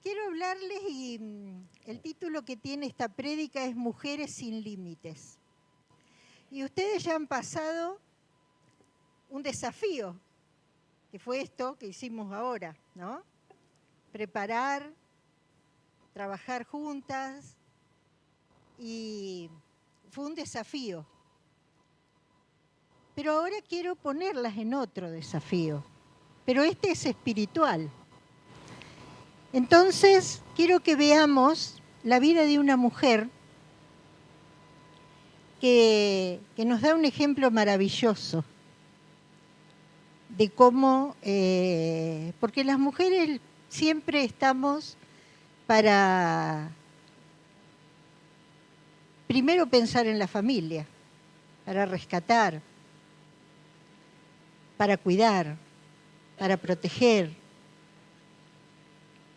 quiero hablarles y el título que tiene esta prédica es Mujeres sin Límites. Y ustedes ya han pasado un desafío, que fue esto que hicimos ahora, ¿no? Preparar, trabajar juntas, y fue un desafío. Pero ahora quiero ponerlas en otro desafío, pero este es espiritual. Entonces, quiero que veamos la vida de una mujer que nos da un ejemplo maravilloso de cómo, porque las mujeres siempre estamos para, primero pensar en la familia, para rescatar, para cuidar, para proteger.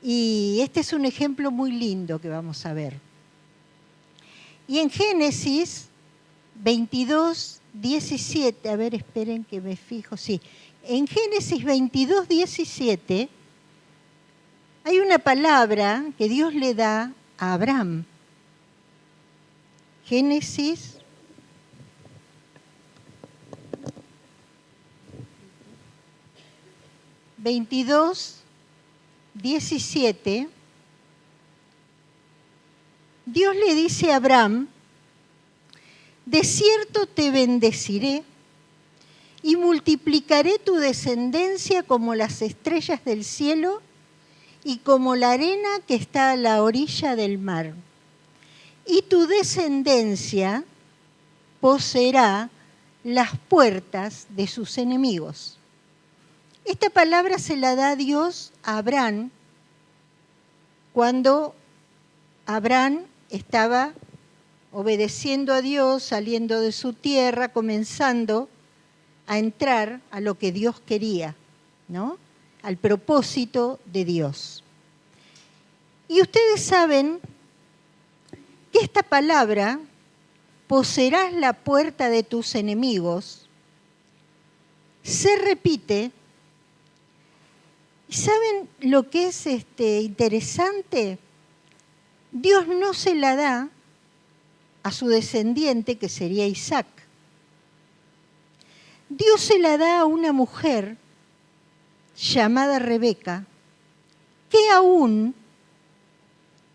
Y este es un ejemplo muy lindo que vamos a ver. Y en Génesis 22, 17, a ver, esperen que me fijo, sí. En Génesis 22, 17 hay una palabra que Dios le da a Abraham. Génesis 22, 17, Dios le dice a Abraham: de cierto te bendeciré y multiplicaré tu descendencia como las estrellas del cielo y como la arena que está a la orilla del mar. Y tu descendencia poseerá las puertas de sus enemigos. Esta palabra se la da Dios a Abraham cuando Abraham estaba obedeciendo a Dios, saliendo de su tierra, comenzando a entrar a lo que Dios quería, ¿no? Al propósito de Dios. Y ustedes saben que esta palabra, poseerás la puerta de tus enemigos, se repite. ¿Y saben lo que es interesante? Dios no se la da a su descendiente, que sería Isaac. Dios se la da a una mujer llamada Rebeca, que aún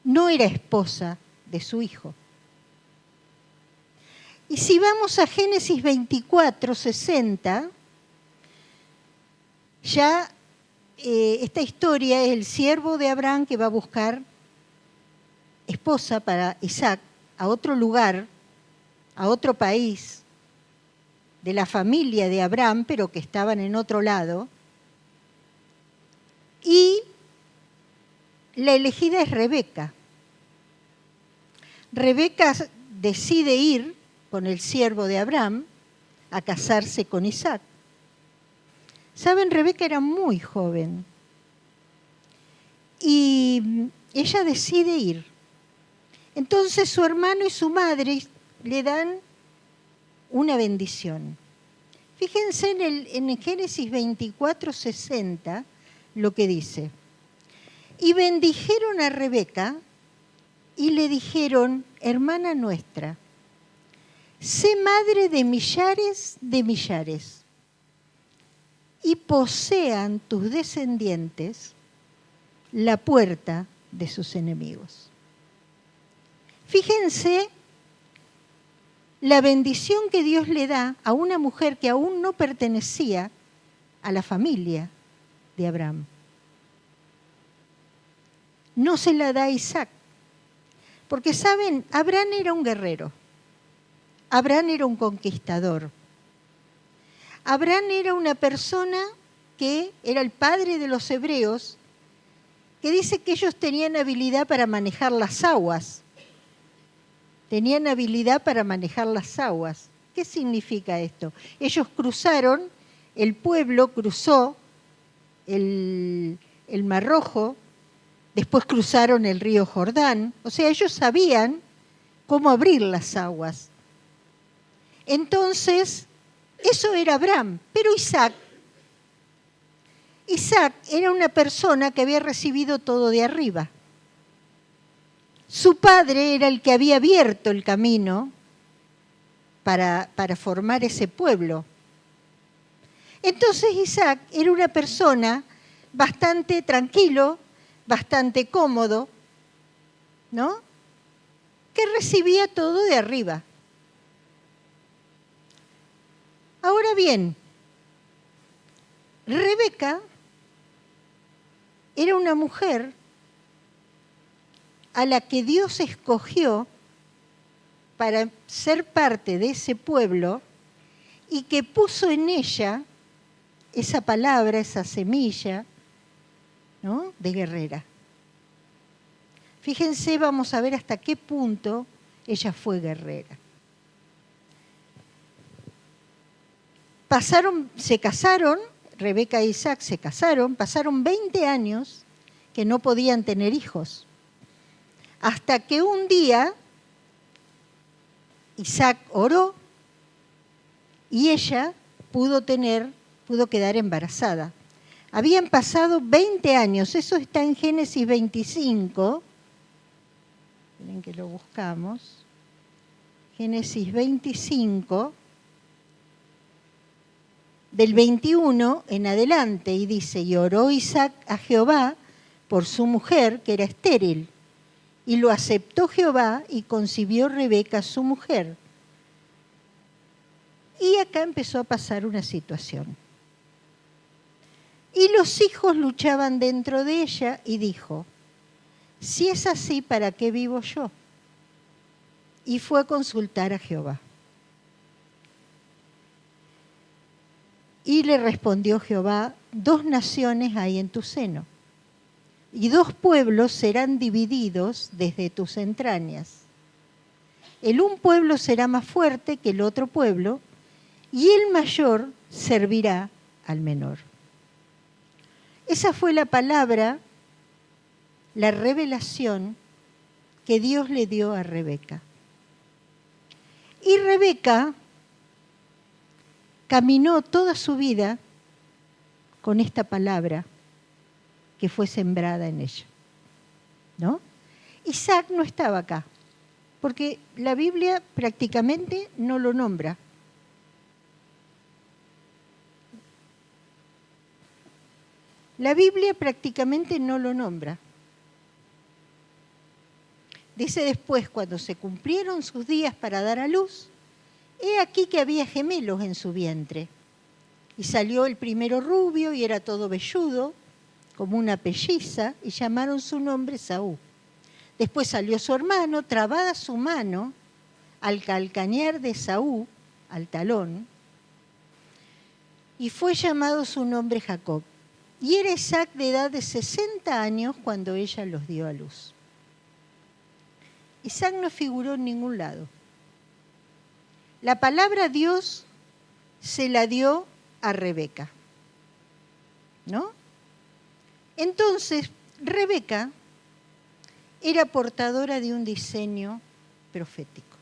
no era esposa de su hijo. Y si vamos a Génesis 24, 60, ya esta historia es el siervo de Abraham que va a buscar esposa para Isaac a otro lugar, a otro país, de la familia de Abraham, pero que estaban en otro lado. Y la elegida es Rebeca. Rebeca decide ir con el siervo de Abraham a casarse con Isaac. Saben, Rebeca era muy joven y ella decide ir. Entonces su hermano y su madre le dan una bendición. Fíjense en Génesis 24, 60, lo que dice. Y bendijeron a Rebeca y le dijeron: hermana nuestra, sé madre de millares y posean tus descendientes la puerta de sus enemigos. Fíjense la bendición que Dios le da a una mujer que aún no pertenecía a la familia de Abraham. No se la da a Isaac, porque saben, Abraham era un guerrero, Abraham era un conquistador, Abraham era una persona que era el padre de los hebreos, que dice que ellos tenían habilidad para manejar las aguas. Tenían habilidad para manejar las aguas. ¿Qué significa esto? Ellos cruzaron, el pueblo cruzó el Mar Rojo, después cruzaron el río Jordán. O sea, ellos sabían cómo abrir las aguas. Entonces, eso era Abraham. Pero Isaac era una persona que había recibido todo de arriba. Su padre era el que había abierto el camino para formar ese pueblo. Entonces Isaac era una persona bastante tranquilo, bastante cómodo, ¿no? Que recibía todo de arriba. Ahora bien, Rebeca era una mujer a la que Dios escogió para ser parte de ese pueblo y que puso en ella esa palabra, esa semilla, ¿no?, de guerrera. Fíjense, vamos a ver hasta qué punto ella fue guerrera. Se casaron, Rebeca e Isaac se casaron, pasaron 20 años que no podían tener hijos. Hasta que un día Isaac oró y ella pudo quedar embarazada. Habían pasado 20 años, eso está en Génesis 25. Miren que lo buscamos. Génesis 25, del 21 en adelante, y dice, y oró Isaac a Jehová por su mujer, que era estéril, y lo aceptó Jehová y concibió Rebeca su mujer. Y acá empezó a pasar una situación. Y los hijos luchaban dentro de ella y dijo, si es así, ¿para qué vivo yo? Y fue a consultar a Jehová. Y le respondió Jehová, 2 naciones hay en tu seno, y 2 pueblos serán divididos desde tus entrañas. El un pueblo será más fuerte que el otro pueblo, y el mayor servirá al menor. Esa fue la palabra, la revelación que Dios le dio a Rebeca. Y Rebeca caminó toda su vida con esta palabra que fue sembrada en ella, ¿no? Isaac no estaba acá, porque la Biblia prácticamente no lo nombra. La Biblia prácticamente no lo nombra. Dice después, cuando se cumplieron sus días para dar a luz, he aquí que había gemelos en su vientre. Y salió el primero rubio y era todo velludo, como una pelliza, y llamaron su nombre Saúl. Después salió su hermano, trabada su mano al calcañar de Saúl, al talón, y fue llamado su nombre Jacob. Y era Isaac de edad de 60 años cuando ella los dio a luz. Isaac no figuró en ningún lado. La palabra Dios se la dio a Rebeca, ¿no? Entonces, Rebeca era portadora de un diseño profético.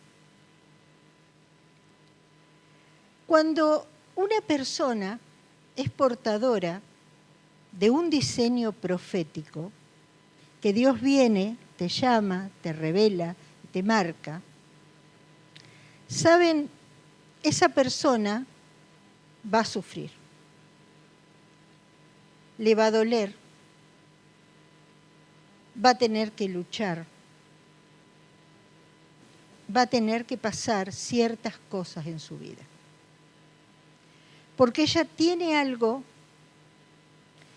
Cuando una persona es portadora de un diseño profético, que Dios viene, te llama, te revela, te marca, ¿saben? Esa persona va a sufrir, le va a doler, va a tener que luchar, va a tener que pasar ciertas cosas en su vida. Porque ella tiene algo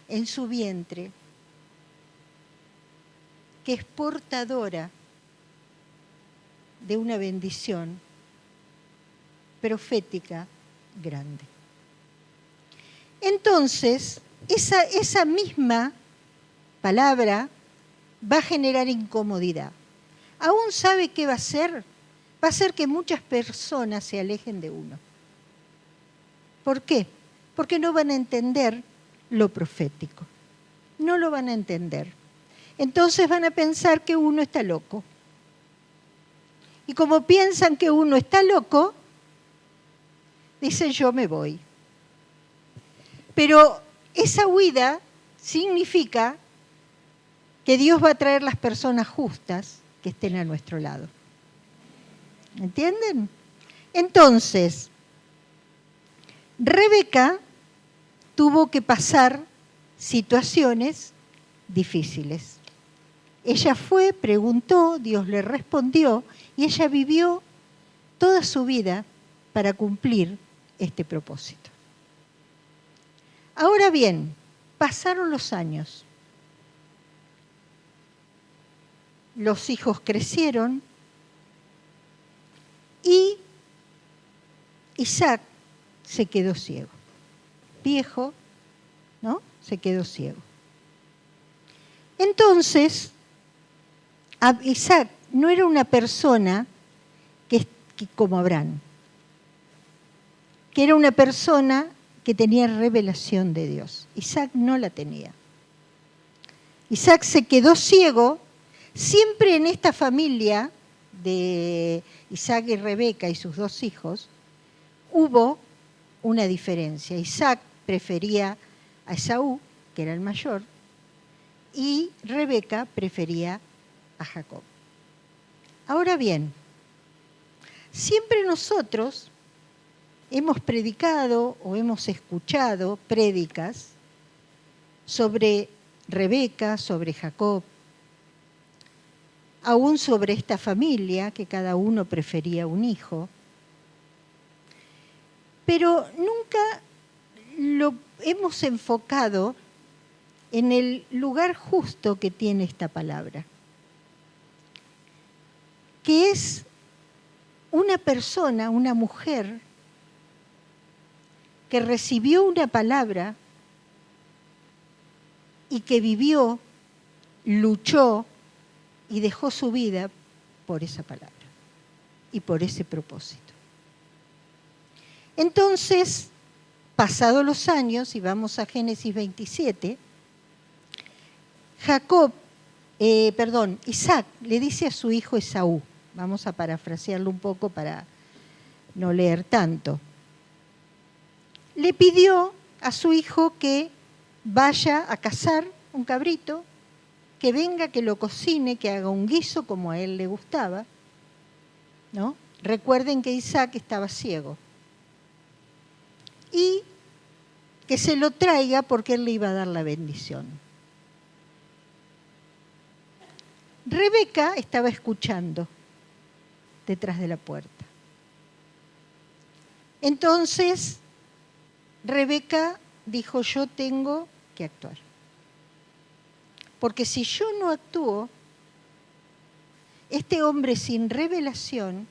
en su vientre que es portadora de una bendición profética grande. Entonces, esa misma palabra va a generar incomodidad. ¿Aún sabe qué va a hacer? Va a hacer que muchas personas se alejen de uno. ¿Por qué? Porque no van a entender lo profético. No lo van a entender. Entonces van a pensar que uno está loco. Y como piensan que uno está loco, dicen yo me voy. Pero esa huida significa que Dios va a traer las personas justas, que estén a nuestro lado. ¿Entienden? Entonces, Rebeca tuvo que pasar situaciones difíciles. Ella fue, preguntó, Dios le respondió y ella vivió toda su vida para cumplir este propósito. Ahora bien, pasaron los años. Los hijos crecieron y Isaac se quedó ciego. Viejo, ¿no? Se quedó ciego. Entonces, Isaac no era una persona que como Abraham, que era una persona que tenía revelación de Dios. Isaac no la tenía. Isaac se quedó ciego. Siempre en esta familia de Isaac y Rebeca y sus dos hijos hubo una diferencia. Isaac prefería a Esaú, que era el mayor, y Rebeca prefería a Jacob. Ahora bien, siempre nosotros hemos predicado o hemos escuchado prédicas sobre Rebeca, sobre Jacob, aún sobre esta familia, que cada uno prefería un hijo, pero nunca lo hemos enfocado en el lugar justo que tiene esta palabra, que es una persona, una mujer, que recibió una palabra y que vivió, luchó y dejó su vida por esa palabra y por ese propósito. Entonces, pasados los años, y vamos a Génesis 27, Isaac le dice a su hijo Esaú, vamos a parafrasearlo un poco para no leer tanto, le pidió a su hijo que vaya a cazar un cabrito, que venga, que lo cocine, que haga un guiso como a él le gustaba, ¿no? Recuerden que Isaac estaba ciego. Y que se lo traiga porque él le iba a dar la bendición. Rebeca estaba escuchando detrás de la puerta. Entonces, Rebeca dijo, yo tengo que actuar. Porque si yo no actúo, este hombre sin revelación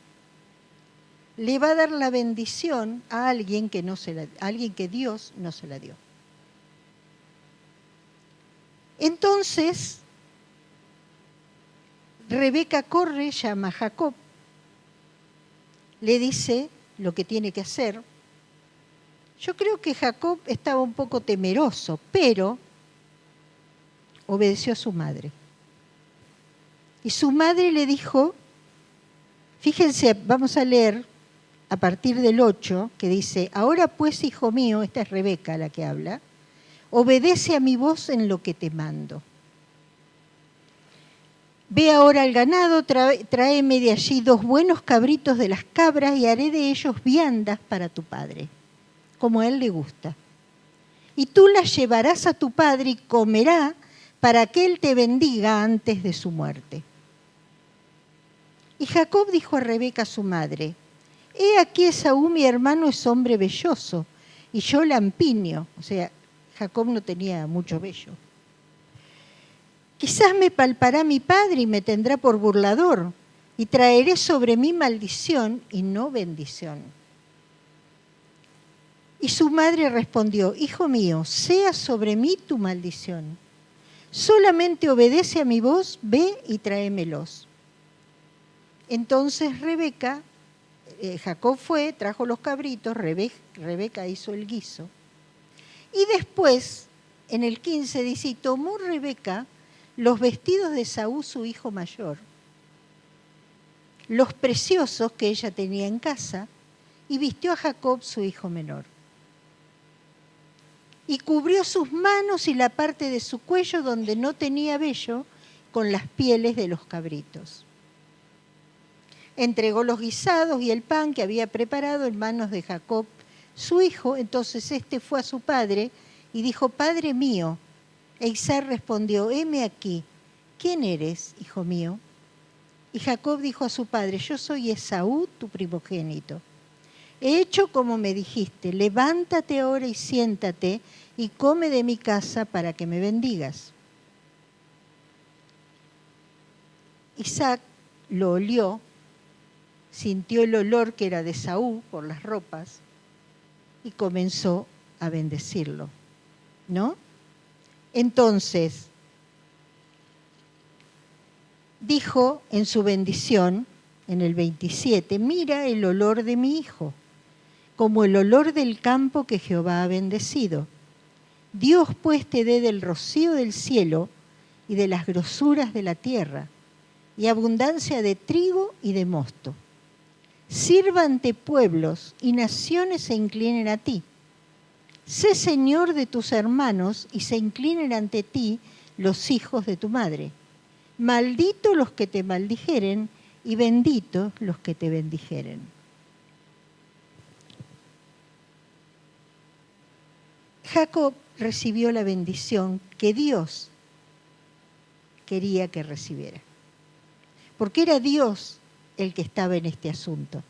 le va a dar la bendición a alguien que Dios no se la dio. Entonces, Rebeca corre, llama a Jacob, le dice lo que tiene que hacer. Yo creo que Jacob estaba un poco temeroso, pero obedeció a su madre. Y su madre le dijo, fíjense, vamos a leer a partir del 8, que dice, ahora pues, hijo mío, esta es Rebeca la que habla, obedece a mi voz en lo que te mando. Ve ahora al ganado, tráeme de allí 2 buenos cabritos de las cabras y haré de ellos viandas para tu padre, como a él le gusta. Y tú las llevarás a tu padre y comerá para que él te bendiga antes de su muerte. Y Jacob dijo a Rebeca su madre, he aquí Esaú mi hermano es hombre velloso y yo lampiño. O sea, Jacob no tenía mucho vello. Quizás me palpará mi padre y me tendrá por burlador, y traeré sobre mí maldición y no bendición. Y su madre respondió, hijo mío, sea sobre mí tu maldición. Solamente obedece a mi voz, ve y tráemelos. Entonces Jacob fue, trajo los cabritos, Rebeca hizo el guiso. Y después, en el 15 dice, y tomó Rebeca los vestidos de Esaú, su hijo mayor, los preciosos que ella tenía en casa, y vistió a Jacob, su hijo menor. Y cubrió sus manos y la parte de su cuello donde no tenía vello con las pieles de los cabritos. entregó los guisados y el pan que había preparado en manos de Jacob, su hijo. Entonces este fue a su padre y dijo: Padre mío. E Isaac respondió: heme aquí. ¿Quién eres, hijo mío? Y Jacob dijo a su padre: yo soy Esaú, tu primogénito. He hecho como me dijiste, levántate ahora y siéntate y come de mi casa para que me bendigas. Isaac lo olió, sintió el olor que era de Esaú por las ropas y comenzó a bendecirlo, ¿no? Entonces, dijo en su bendición, en el 27, mira el olor de mi hijo, como el olor del campo que Jehová ha bendecido. Dios pues te dé del rocío del cielo y de las grosuras de la tierra, y abundancia de trigo y de mosto. Sírvante pueblos y naciones se inclinen a ti. Sé señor de tus hermanos y se inclinen ante ti los hijos de tu madre. Maldito los que te maldijeren y benditos los que te bendijeren. Jacob recibió la bendición que Dios quería que recibiera, porque era Dios el que estaba en este asunto,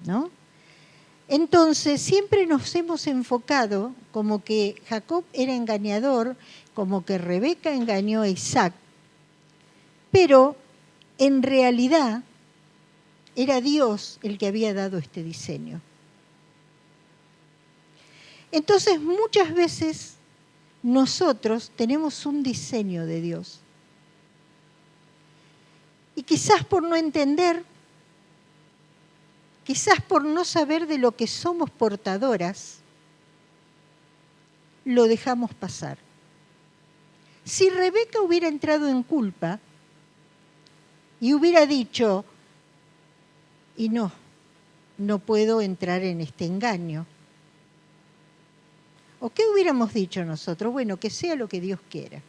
¿no? Entonces siempre nos hemos enfocado como que Jacob era engañador, como que Rebeca engañó a Isaac, pero en realidad era Dios el que había dado este diseño. Entonces muchas veces nosotros tenemos un diseño de Dios. Y quizás por no entender, quizás por no saber de lo que somos portadoras, lo dejamos pasar. Si Rebeca hubiera entrado en culpa y hubiera dicho, y no puedo entrar en este engaño. ¿O qué hubiéramos dicho nosotros? Bueno, que sea lo que Dios quiera.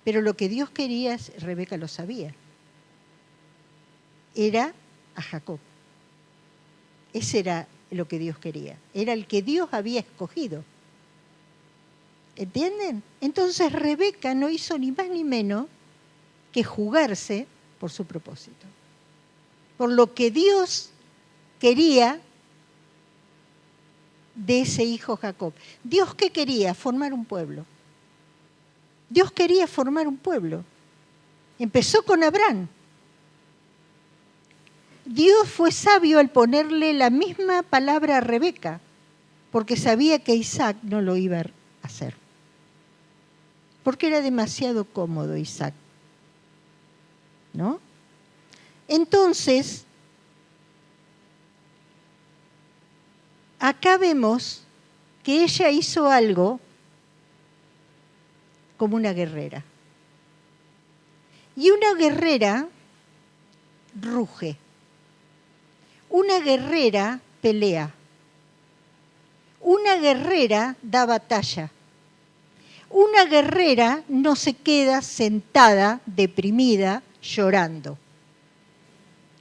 Pero lo que Dios quería, Rebeca lo sabía. Era a Jacob. Ese era lo que Dios quería. Era el que Dios había escogido. ¿Entienden? Entonces Rebeca no hizo ni más ni menos que jugarse por su propósito. Por lo que Dios quería de ese hijo Jacob. ¿Dios qué quería? Formar un pueblo. Dios quería formar un pueblo. Empezó con Abraham. Dios fue sabio al ponerle la misma palabra a Rebeca, porque sabía que Isaac no lo iba a hacer. Porque era demasiado cómodo Isaac, ¿no? Entonces, acá vemos que ella hizo algo como una guerrera. Y una guerrera ruge. Una guerrera pelea. Una guerrera da batalla. Una guerrera no se queda sentada, deprimida, llorando.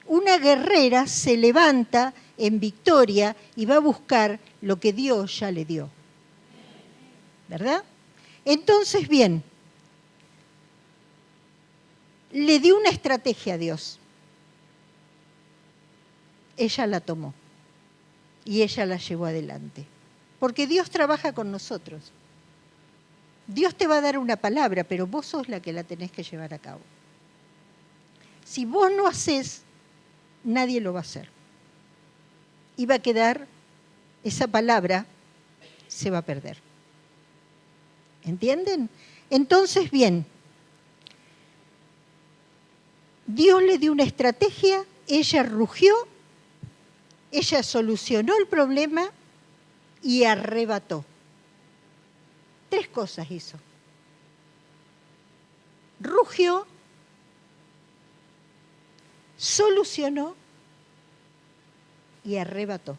Una guerrera se levanta en victoria y va a buscar lo que Dios ya le dio. ¿Verdad? Entonces, bien, le dio una estrategia a Dios. Ella la tomó y ella la llevó adelante. Porque Dios trabaja con nosotros. Dios te va a dar una palabra, pero vos sos la que la tenés que llevar a cabo. Si vos no hacés, nadie lo va a hacer. Y va a quedar, esa palabra se va a perder. ¿Entienden? Entonces, bien, Dios le dio una estrategia, ella rugió, ella solucionó el problema y arrebató. 3 cosas hizo. Rugió, solucionó y arrebató.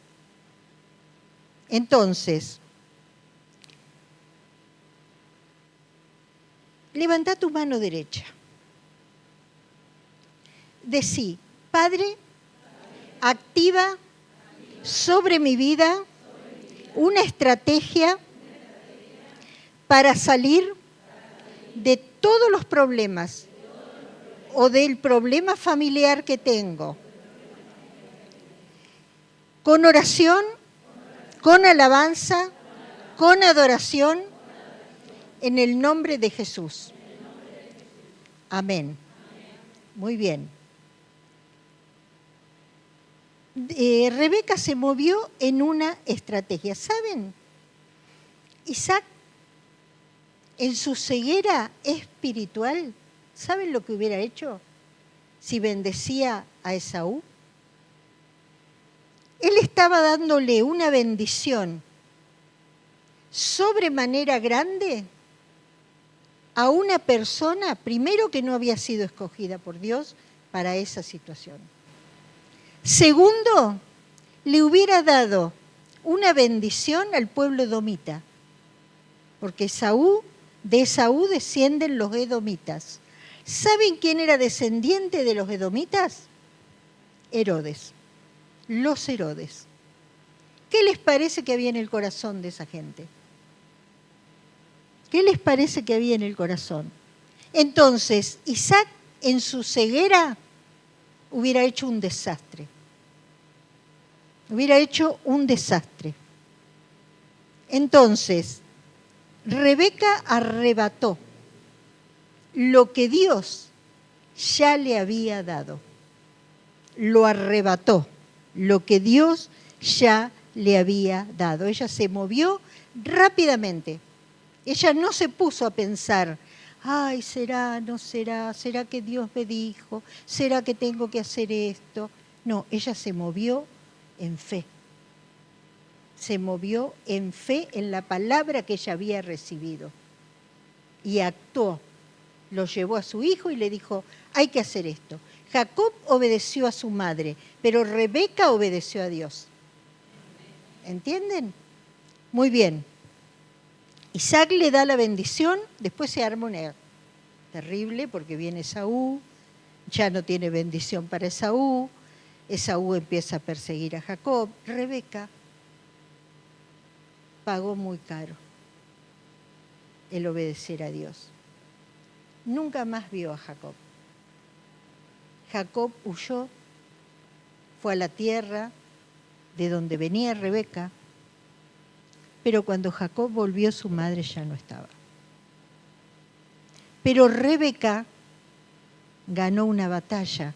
Entonces, levantá tu mano derecha. Decí, Padre, activa sobre mi vida una estrategia para salir de todos los problemas o del problema familiar que tengo. Con oración, con alabanza, con adoración, en el nombre de Jesús. Amén. Muy bien. Rebeca se movió en una estrategia. ¿Saben? Isaac, en su ceguera espiritual, ¿saben lo que hubiera hecho si bendecía a Esaú? Él estaba dándole una bendición sobremanera grande a una persona, primero, que no había sido escogida por Dios para esa situación. Segundo, le hubiera dado una bendición al pueblo edomita, porque de Esaú descienden los edomitas. ¿Saben quién era descendiente de los edomitas? Herodes, los Herodes. ¿Qué les parece que había en el corazón de esa gente? ¿Qué les parece que había en el corazón? Entonces, Isaac, en su ceguera, hubiera hecho un desastre. Hubiera hecho un desastre. Entonces, Rebeca arrebató lo que Dios ya le había dado. Lo arrebató, lo que Dios ya le había dado. Ella se movió rápidamente. Ella no se puso a pensar, ay, será, no será, será que Dios me dijo, será que tengo que hacer esto. No, ella se movió en fe. Se movió en fe en la palabra que ella había recibido. Y actuó. Lo llevó a su hijo y le dijo, hay que hacer esto. Jacob obedeció a su madre, pero Rebeca obedeció a Dios. ¿Entienden? Muy bien. Isaac le da la bendición, después se arma una terrible porque viene Esaú, ya no tiene bendición para Esaú, Esaú empieza a perseguir a Jacob. Rebeca pagó muy caro el obedecer a Dios. Nunca más vio a Jacob. Jacob huyó, fue a la tierra de donde venía Rebeca, pero cuando Jacob volvió, su madre ya no estaba. Pero Rebeca ganó una batalla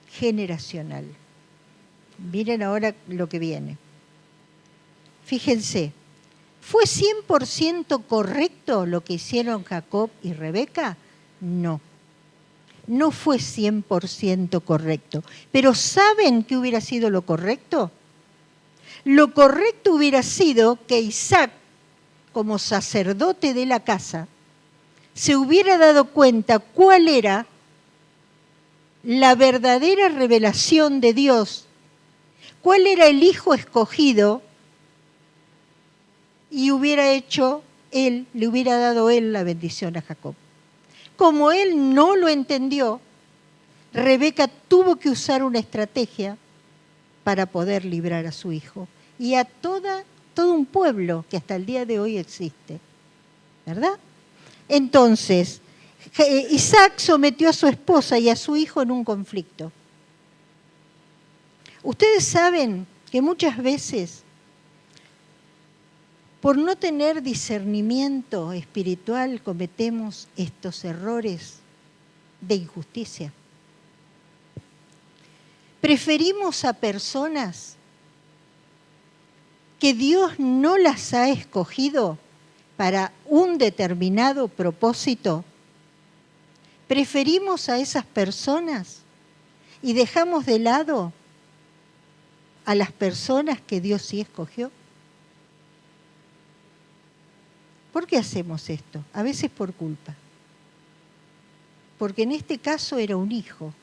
generacional. Miren ahora lo que viene. Fíjense, ¿fue 100% correcto lo que hicieron Jacob y Rebeca? No. No fue 100% correcto. Pero ¿saben qué hubiera sido lo correcto? Lo correcto hubiera sido que Isaac, como sacerdote de la casa, se hubiera dado cuenta cuál era la verdadera revelación de Dios, cuál era el hijo escogido, y le hubiera dado él la bendición a Jacob. Como él no lo entendió, Rebeca tuvo que usar una estrategia para poder librar a su hijo y a todo un pueblo que hasta el día de hoy existe, ¿verdad? Entonces, Isaac sometió a su esposa y a su hijo en un conflicto. Ustedes saben que muchas veces, por no tener discernimiento espiritual, cometemos estos errores de injusticia. Preferimos a personas que Dios no las ha escogido para un determinado propósito. Preferimos a esas personas y dejamos de lado a las personas que Dios sí escogió. ¿Por qué hacemos esto? A veces por culpa. Porque en este caso era un hijo.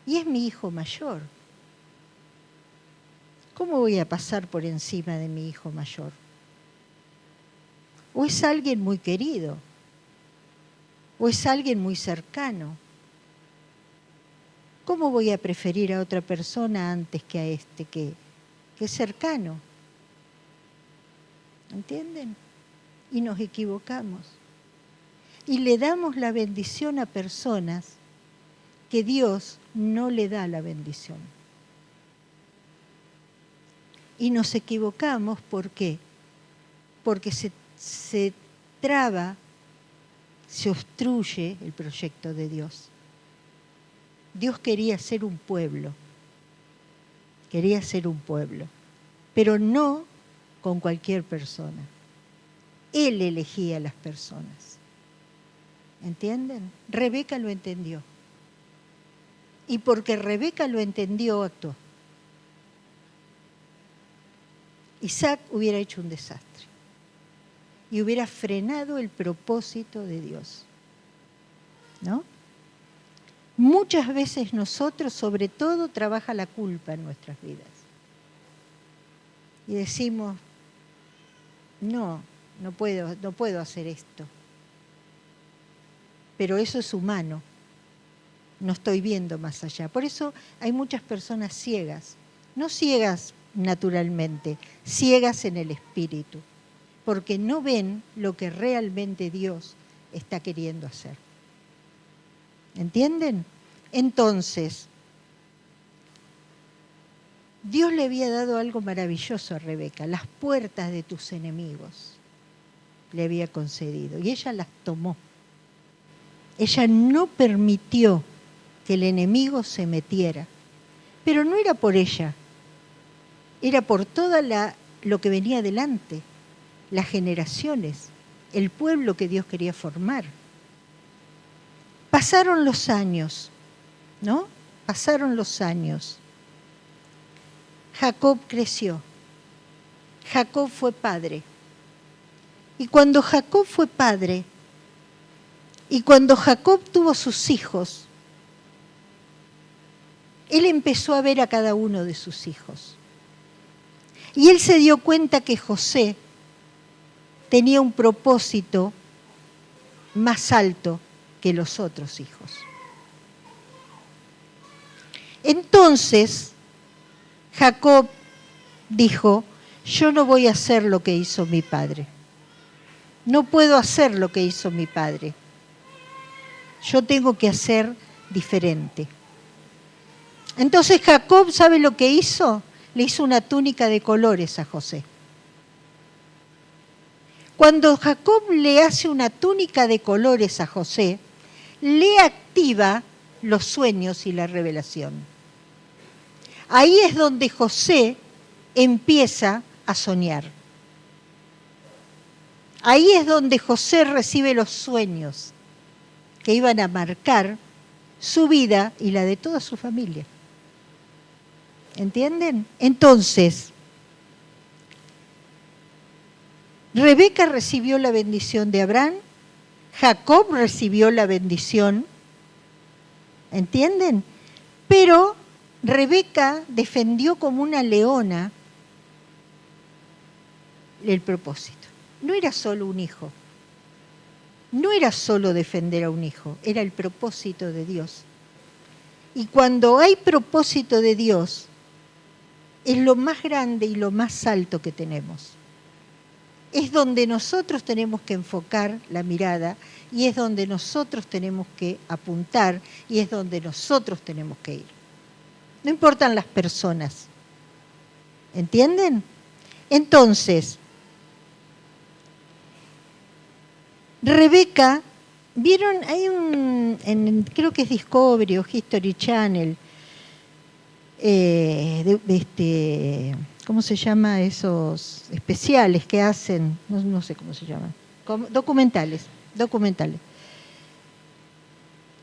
Y es mi hijo mayor. ¿Cómo voy a pasar por encima de mi hijo mayor? O es alguien muy querido. O es alguien muy cercano. ¿Cómo voy a preferir a otra persona antes que a este que es cercano? ¿Entienden? Y nos equivocamos. Y le damos la bendición a personas que Dios no le da la bendición. Y nos equivocamos, ¿por qué? Porque se traba, se obstruye el proyecto de Dios. Dios quería ser un pueblo, pero no con cualquier persona. Él elegía a las personas. ¿Entienden? Rebeca lo entendió. Y porque Rebeca lo entendió, actuó. Isaac hubiera hecho un desastre y hubiera frenado el propósito de Dios, ¿no? Muchas veces nosotros, sobre todo, trabaja la culpa en nuestras vidas. Y decimos, no puedo hacer esto. Pero eso es humano. No estoy viendo más allá. Por eso hay muchas personas ciegas. No ciegas naturalmente, ciegas en el espíritu. Porque no ven lo que realmente Dios está queriendo hacer. ¿Entienden? Entonces, Dios le había dado algo maravilloso a Rebeca, las puertas de tus enemigos le había concedido, y ella las tomó. Ella no permitió que el enemigo se metiera, pero no era por ella, era por toda lo que venía adelante, las generaciones, el pueblo que Dios quería formar. Pasaron los años, ¿no? Pasaron los años. Jacob creció. Jacob fue padre. Y cuando Jacob fue padre, y cuando Jacob tuvo sus hijos, él empezó a ver a cada uno de sus hijos. Y él se dio cuenta que José tenía un propósito más alto que los otros hijos. Entonces, Jacob dijo, yo no voy a hacer lo que hizo mi padre. No puedo hacer lo que hizo mi padre. Yo tengo que hacer diferente. Entonces Jacob, ¿sabe lo que hizo? Le hizo una túnica de colores a José. Cuando Jacob le hace una túnica de colores a José, le activa los sueños y la revelación. Ahí es donde José empieza a soñar. Ahí es donde José recibe los sueños que iban a marcar su vida y la de toda su familia. ¿Entienden? Entonces, Rebeca recibió la bendición de Abraham, Jacob recibió la bendición, ¿entienden? Pero Rebeca defendió como una leona el propósito. No era solo un hijo, no era solo defender a un hijo, era el propósito de Dios. Y cuando hay propósito de Dios, es lo más grande y lo más alto que tenemos. Es donde nosotros tenemos que enfocar la mirada y es donde nosotros tenemos que apuntar y es donde nosotros tenemos que ir. No importan las personas. ¿Entienden? Entonces, Rebeca, ¿vieron? Hay creo que es Discovery o History Channel, ¿cómo se llama? Esos especiales que hacen, no sé cómo se llaman, documentales.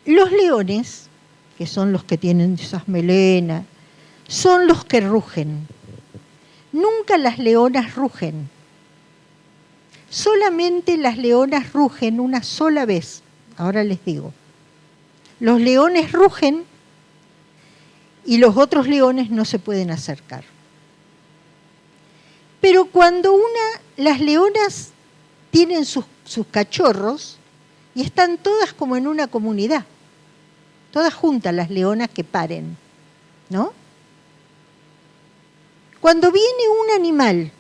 Los leones, que son los que tienen esas melenas, son los que rugen. Nunca las leonas rugen. Solamente las leonas rugen una sola vez. Ahora les digo. Los leones rugen y los otros leones no se pueden acercar. Pero cuando las leonas tienen sus cachorros y están todas como en una comunidad. todas juntas las leonas que paren, ¿no? Cuando viene un animal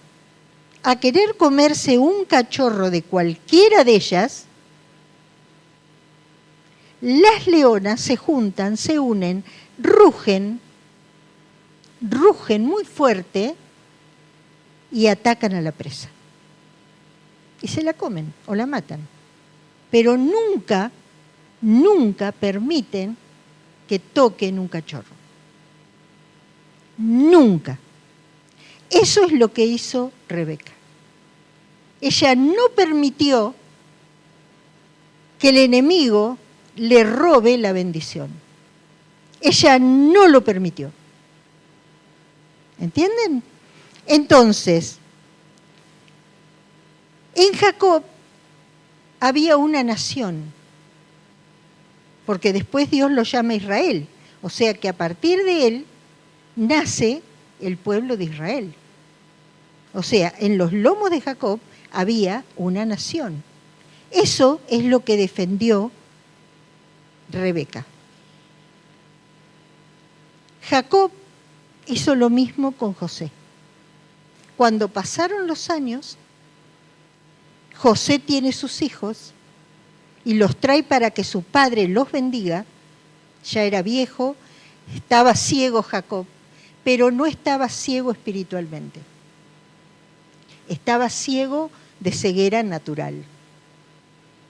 a querer comerse un cachorro de cualquiera de ellas, las leonas se juntan, se unen, rugen muy fuerte y atacan a la presa. Y se la comen o la matan. Pero nunca permiten que toquen un cachorro. Nunca. Eso es lo que hizo Rebeca. Ella no permitió que el enemigo le robe la bendición. Ella no lo permitió. ¿Entienden? Entonces, en Jacob había una nación, porque después Dios lo llama Israel. O sea que a partir de él nace el pueblo de Israel. O sea, en los lomos de Jacob había una nación. Eso es lo que defendió Rebeca. Jacob hizo lo mismo con José. Cuando pasaron los años, José tiene sus hijos y los trae para que su padre los bendiga. Ya era viejo, estaba ciego Jacob, pero no estaba ciego espiritualmente. Estaba ciego de ceguera natural.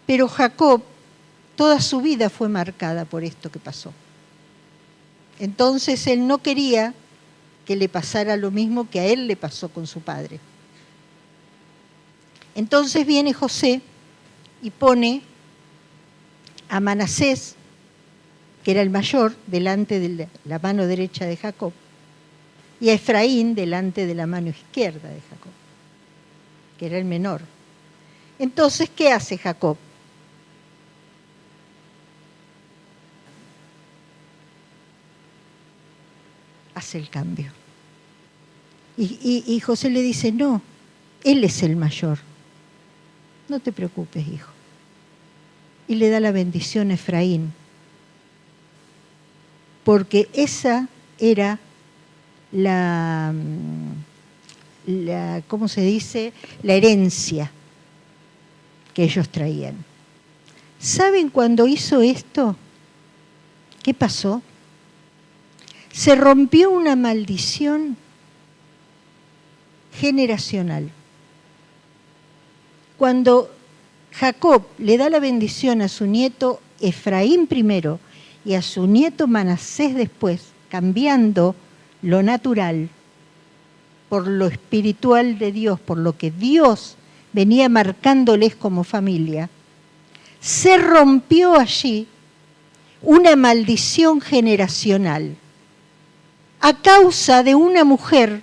Pero Jacob, toda su vida fue marcada por esto que pasó. Entonces él no quería que le pasara lo mismo que a él le pasó con su padre. Entonces viene José y pone a Manasés, que era el mayor, delante de la mano derecha de Jacob, y a Efraín delante de la mano izquierda de Jacob, que era el menor. Entonces, ¿qué hace Jacob? Hace el cambio. Y José le dice, no, él es el mayor. No te preocupes, hijo. Y le da la bendición a Efraín. Porque esa era ¿cómo se dice? La herencia que ellos traían. ¿Saben cuando hizo esto? ¿Qué pasó? Se rompió una maldición generacional. Cuando Jacob le da la bendición a su nieto Efraín primero y a su nieto Manasés después, cambiando lo natural por lo espiritual de Dios, por lo que Dios venía marcándoles como familia, se rompió allí una maldición generacional a causa de una mujer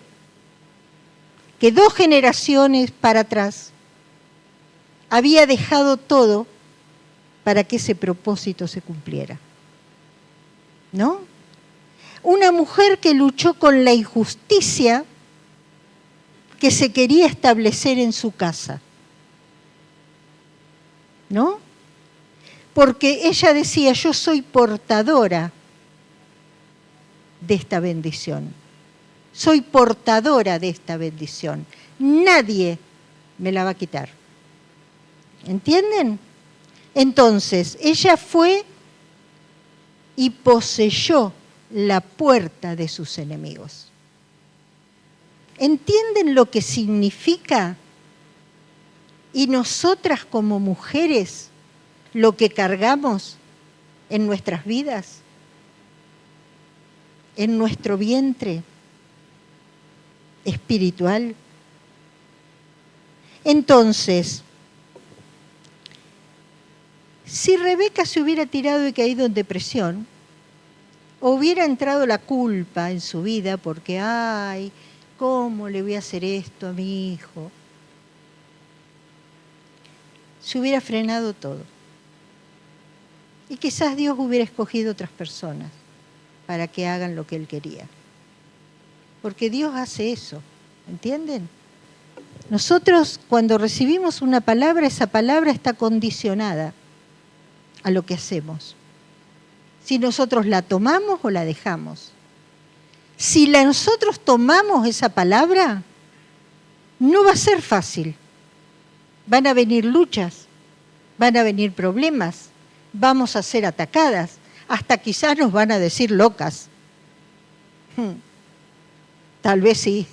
que 2 generaciones para atrás había dejado todo para que ese propósito se cumpliera. ¿No? Una mujer que luchó con la injusticia que se quería establecer en su casa. ¿No? Porque ella decía, yo soy portadora de esta bendición. Soy portadora de esta bendición. Nadie me la va a quitar. ¿Entienden? Entonces, ella fue y poseyó la puerta de sus enemigos. ¿Entienden lo que significa? Y nosotras como mujeres, lo que cargamos en nuestras vidas, en nuestro vientre espiritual. Entonces, si Rebeca se hubiera tirado y caído en depresión, o hubiera entrado la culpa en su vida porque, ay, ¿cómo le voy a hacer esto a mi hijo? Se hubiera frenado todo. Y quizás Dios hubiera escogido otras personas para que hagan lo que Él quería. Porque Dios hace eso, ¿entienden? Nosotros cuando recibimos una palabra, esa palabra está condicionada a lo que hacemos. si nosotros la tomamos o la dejamos. Si nosotros tomamos esa palabra, no va a ser fácil. Van a venir luchas, van a venir problemas, vamos a ser atacadas, hasta quizás nos van a decir locas. Tal vez sí,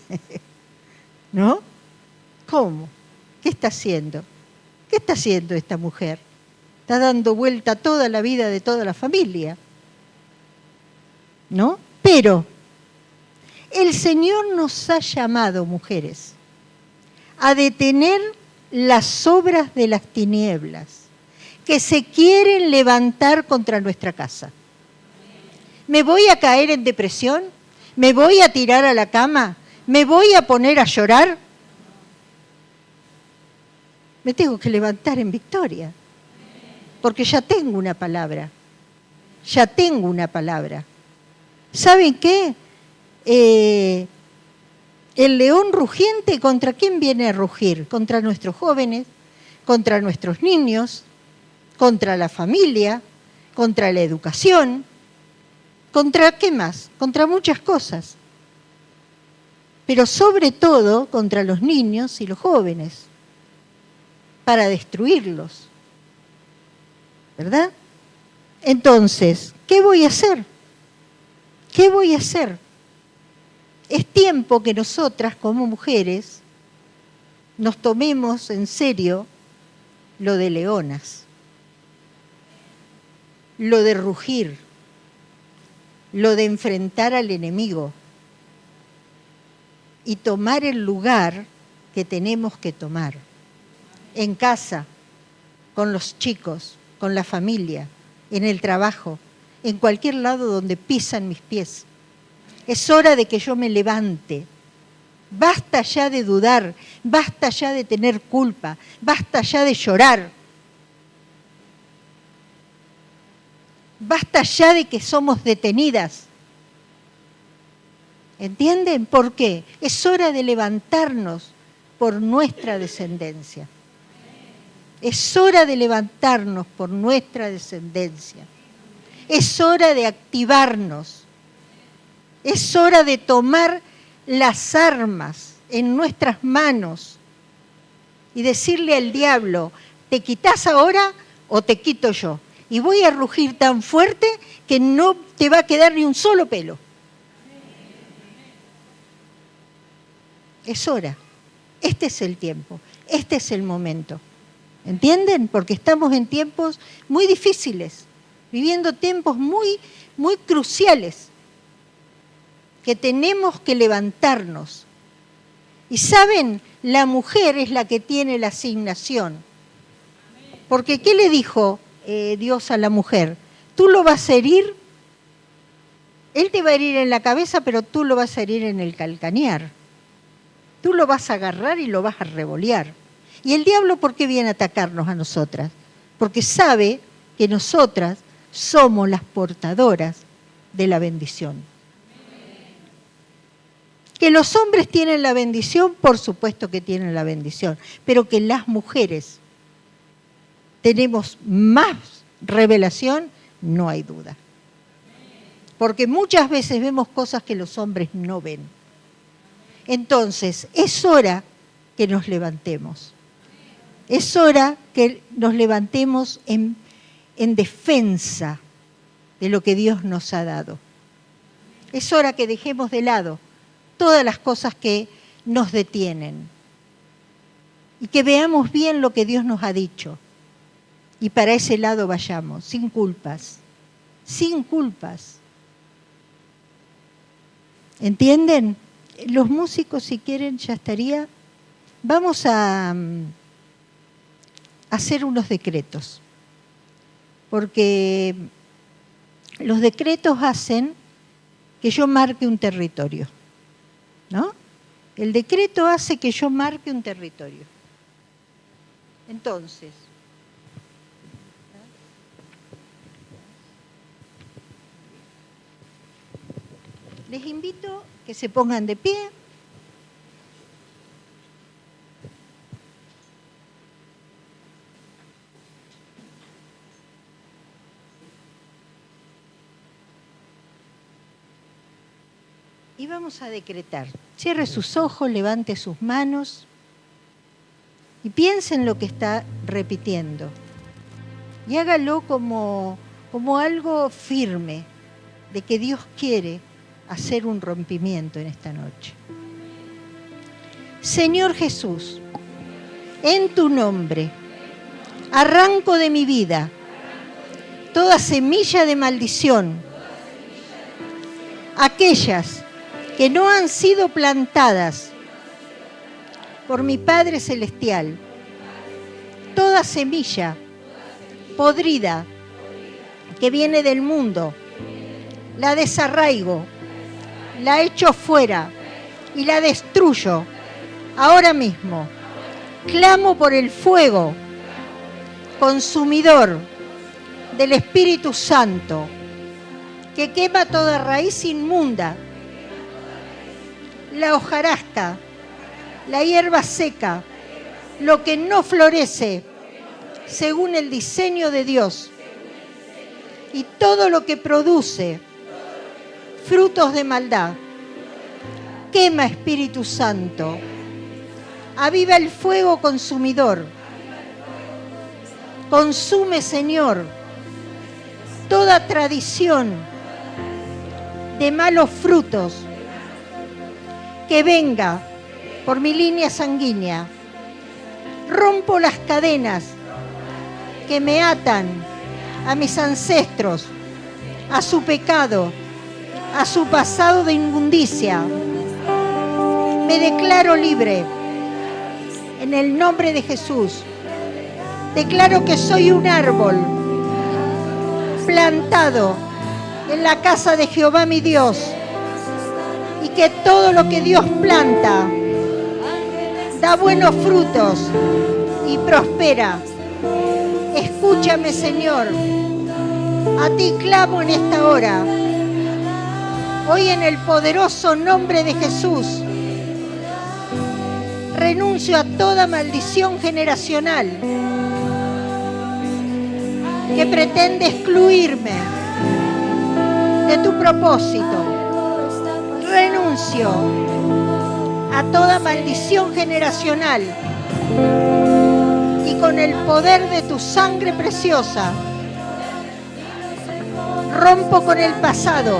¿no? ¿Cómo? ¿Qué está haciendo? ¿Qué está haciendo esta mujer? Está dando vuelta toda la vida de toda la familia, ¿no? Pero el Señor nos ha llamado, mujeres, a detener las obras de las tinieblas que se quieren levantar contra nuestra casa. ¿Me voy a caer en depresión? ¿Me voy a tirar a la cama? ¿Me voy a poner a llorar? Me tengo que levantar en victoria, porque ya tengo una palabra. Ya tengo una palabra. ¿Saben qué? El león rugiente, ¿contra quién viene a rugir? Contra nuestros jóvenes, contra nuestros niños, contra la familia, contra la educación, ¿contra qué más? Contra muchas cosas. Pero sobre todo contra los niños y los jóvenes, para destruirlos. ¿Verdad? Entonces, ¿qué voy a hacer? ¿Qué voy a hacer? Es tiempo que nosotras como mujeres nos tomemos en serio lo de leonas, lo de rugir, lo de enfrentar al enemigo y tomar el lugar que tenemos que tomar. En casa, con los chicos, con la familia, en el trabajo, en cualquier lado donde pisan mis pies. Es hora de que yo me levante. Basta ya de dudar, basta ya de tener culpa, basta ya de llorar. Basta ya de que somos detenidas. ¿Entienden? ¿Por qué? Es hora de levantarnos por nuestra descendencia. Es hora de levantarnos por nuestra descendencia. Es hora de activarnos. Es hora de tomar las armas en nuestras manos y decirle al diablo, ¿te quitas ahora o te quito yo? Y voy a rugir tan fuerte que no te va a quedar ni un solo pelo. Es hora. Este es el tiempo. Este es el momento. ¿Entienden? Porque estamos en tiempos muy difíciles, viviendo tiempos muy, muy cruciales, que tenemos que levantarnos. Y saben, la mujer es la que tiene la asignación. Porque ¿qué le dijo Dios a la mujer? Tú lo vas a herir, él te va a herir en la cabeza, pero tú lo vas a herir en el calcañar. Tú lo vas a agarrar y lo vas a revolear. ¿Y el diablo por qué viene a atacarnos a nosotras? Porque sabe que nosotras somos las portadoras de la bendición. Que los hombres tienen la bendición, por supuesto que tienen la bendición, pero que las mujeres tenemos más revelación, no hay duda. Porque muchas veces vemos cosas que los hombres no ven. Entonces, es hora que nos levantemos. Es hora que nos levantemos en defensa de lo que Dios nos ha dado. Es hora que dejemos de lado todas las cosas que nos detienen y que veamos bien lo que Dios nos ha dicho. Y para ese lado vayamos, sin culpas, sin culpas. ¿Entienden? Los músicos, si quieren, ya estaría. Vamos a hacer unos decretos, porque los decretos hacen que yo marque un territorio, ¿no? El decreto hace que yo marque un territorio. Entonces, les invito que se pongan de pie. y vamos a decretar. Cierre sus ojos, levante sus manos y piense en lo que está repitiendo. Y hágalo como algo firme de que Dios quiere hacer un rompimiento en esta noche. Señor Jesús, en tu nombre, arranco de mi vida toda semilla de maldición, aquellas que no han sido plantadas por mi Padre Celestial, toda semilla podrida que viene del mundo, la desarraigo, la echo fuera y la destruyo ahora mismo. Clamo por el fuego consumidor del Espíritu Santo que quema toda raíz inmunda, la hojarasca, la hierba seca, lo que no florece según el diseño de Dios, y todo lo que produce frutos de maldad. Quema, Espíritu Santo, aviva el fuego consumidor. Consume, Señor, toda tradición de malos frutos que venga por mi línea sanguínea. Rompo las cadenas que me atan a mis ancestros, a su pecado, a su pasado de inmundicia. Me declaro libre en el nombre de Jesús. Declaro que soy un árbol plantado en la casa de Jehová mi Dios, y que todo lo que Dios planta da buenos frutos y prospera. Escúchame, Señor, a ti clamo en esta hora. Hoy, en el poderoso nombre de Jesús, renuncio a toda maldición generacional que pretende excluirme de tu propósito. Renuncio a toda maldición generacional y con el poder de tu sangre preciosa rompo con el pasado,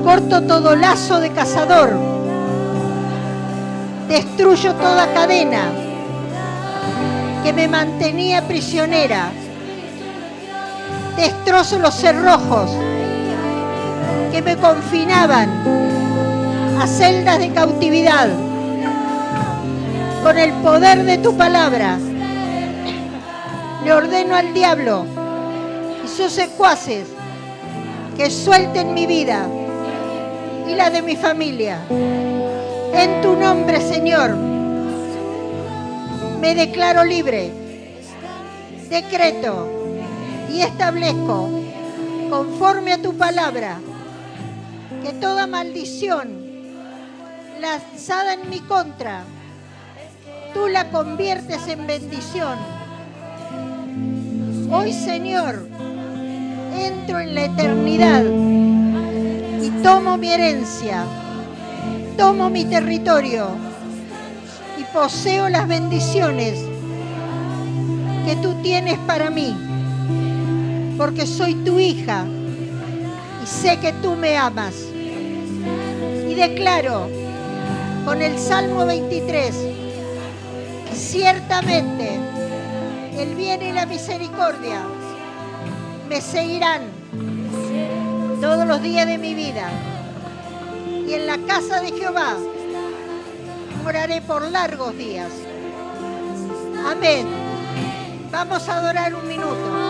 corto todo lazo de cazador, destruyo toda cadena que me mantenía prisionera, destrozo los cerrojos que me confinaban a celdas de cautividad. Con el poder de tu palabra, le ordeno al diablo y sus secuaces que suelten mi vida y la de mi familia. En tu nombre, Señor, me declaro libre. Decreto y establezco, conforme a tu palabra, que toda maldición lanzada en mi contra, tú la conviertes en bendición. Hoy, Señor, entro en la eternidad y tomo mi herencia, tomo mi territorio y poseo las bendiciones que tú tienes para mí, porque soy tu hija y sé que tú me amas. Y declaro con el Salmo 23, ciertamente el bien y la misericordia me seguirán todos los días de mi vida, y en la casa de Jehová moraré por largos días. Amén. Vamos a adorar un minuto.